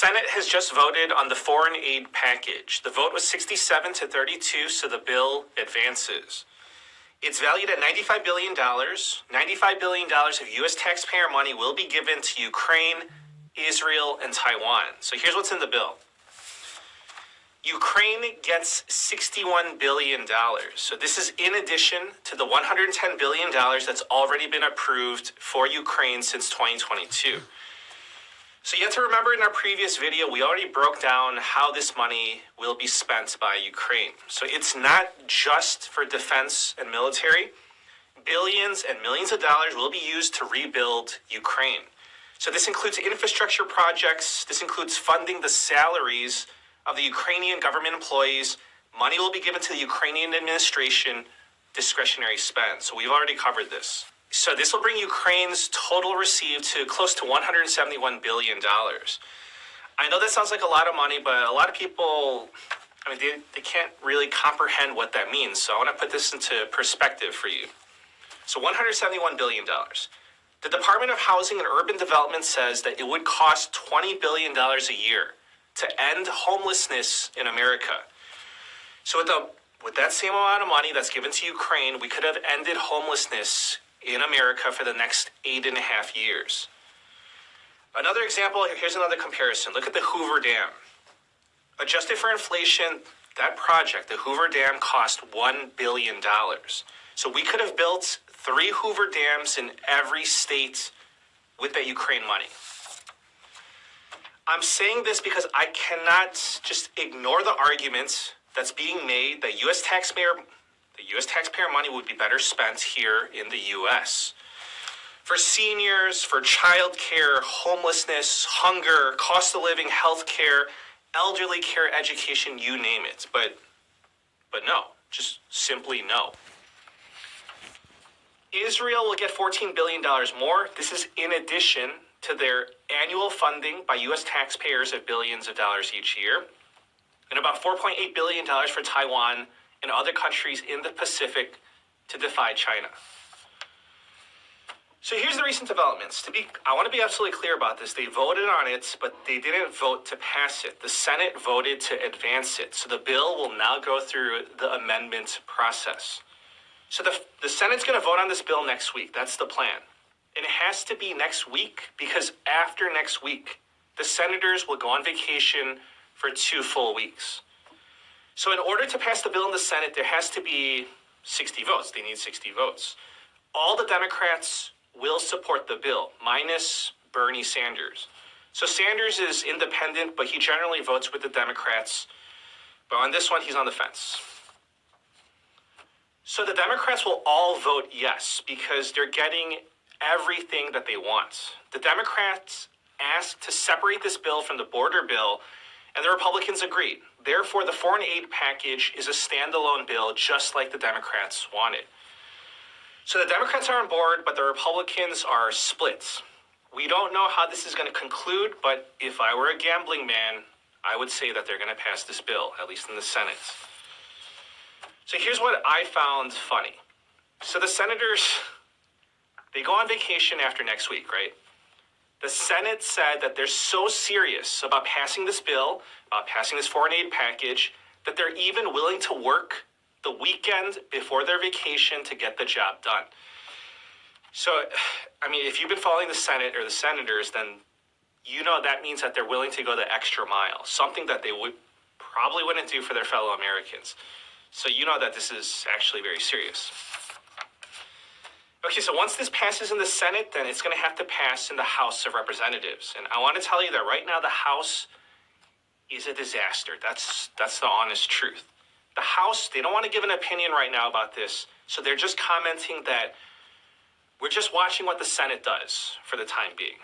Senate has just voted on the foreign aid package. The vote was 67-32, so the bill advances. It's valued at $95 billion. $95 billion of U.S. taxpayer money will be given to Ukraine, Israel, and Taiwan. So here's what's in the bill. Ukraine gets $61 billion. So this is in addition to the $110 billion that's already been approved for Ukraine since 2022. So you have to remember in our previous video, we already broke down how this money will be spent by Ukraine. So it's not just for defense and military. Billions and millions of dollars will be used to rebuild Ukraine. So this includes infrastructure projects. This includes funding the salaries of the Ukrainian government employees. Money will be given to the Ukrainian administration, discretionary spend. So we've already covered this. So this will bring Ukraine's total received to close to $171 billion. I know that sounds like a lot of money, but a lot of people, they can't really comprehend what that means. So I want to put this into perspective for you. So $171 billion. The Department of Housing and Urban Development says that it would cost $20 billion a year to end homelessness in America. So with that same amount of money that's given to Ukraine, we could have ended homelessness in America for the next 8.5 years. Another example, here's another comparison. Look at the Hoover Dam. Adjusted for inflation, that project, the Hoover Dam, cost $1 billion. So we could have built 3 Hoover Dams in every state with that Ukraine money. I'm saying this because I cannot just ignore the argument that's being made that U.S. taxpayer money would be better spent here in the U.S. For seniors, for child care, homelessness, hunger, cost of living, health care, elderly care, education, you name it. But no, just simply no. Israel will get $14 billion more. This is in addition to their annual funding by U.S. taxpayers of billions of dollars each year, and about $4.8 billion for Taiwan and other countries in the Pacific to defy China. So here's the recent developments. I want to be absolutely clear about this. They voted on it, but they didn't vote to pass it. The Senate voted to advance it. So the bill will now go through the amendment process. So the Senate's going to vote on this bill next week. That's the plan. And it has to be next week because after next week, the senators will go on vacation for 2 full weeks. So in order to pass the bill in the Senate, there has to be 60 votes. They need 60 votes. All the Democrats will support the bill, minus Bernie Sanders. So Sanders is independent, but he generally votes with the Democrats. But on this one, he's on the fence. So the Democrats will all vote yes because they're getting everything that they want. The Democrats asked to separate this bill from the border bill, and the Republicans agreed. Therefore, the foreign aid package is a standalone bill, just like the Democrats wanted. So the Democrats are on board, but the Republicans are split. We don't know how this is going to conclude, but if I were a gambling man, I would say that they're going to pass this bill, at least in the Senate. So here's what I found funny. So the senators, they go on vacation after next week, right? The Senate said that they're so serious about passing this bill, about passing this foreign aid package, that they're even willing to work the weekend before their vacation to get the job done. So, if you've been following the Senate or the senators, then you know that means that they're willing to go the extra mile, something that they probably wouldn't do for their fellow Americans. So you know that this is actually very serious. Okay, so once this passes in the Senate, then it's going to have to pass in the House of Representatives. And I want to tell you that right now the House is a disaster. That's the honest truth. The House, they don't want to give an opinion right now about this, so they're just commenting that we're just watching what the Senate does for the time being.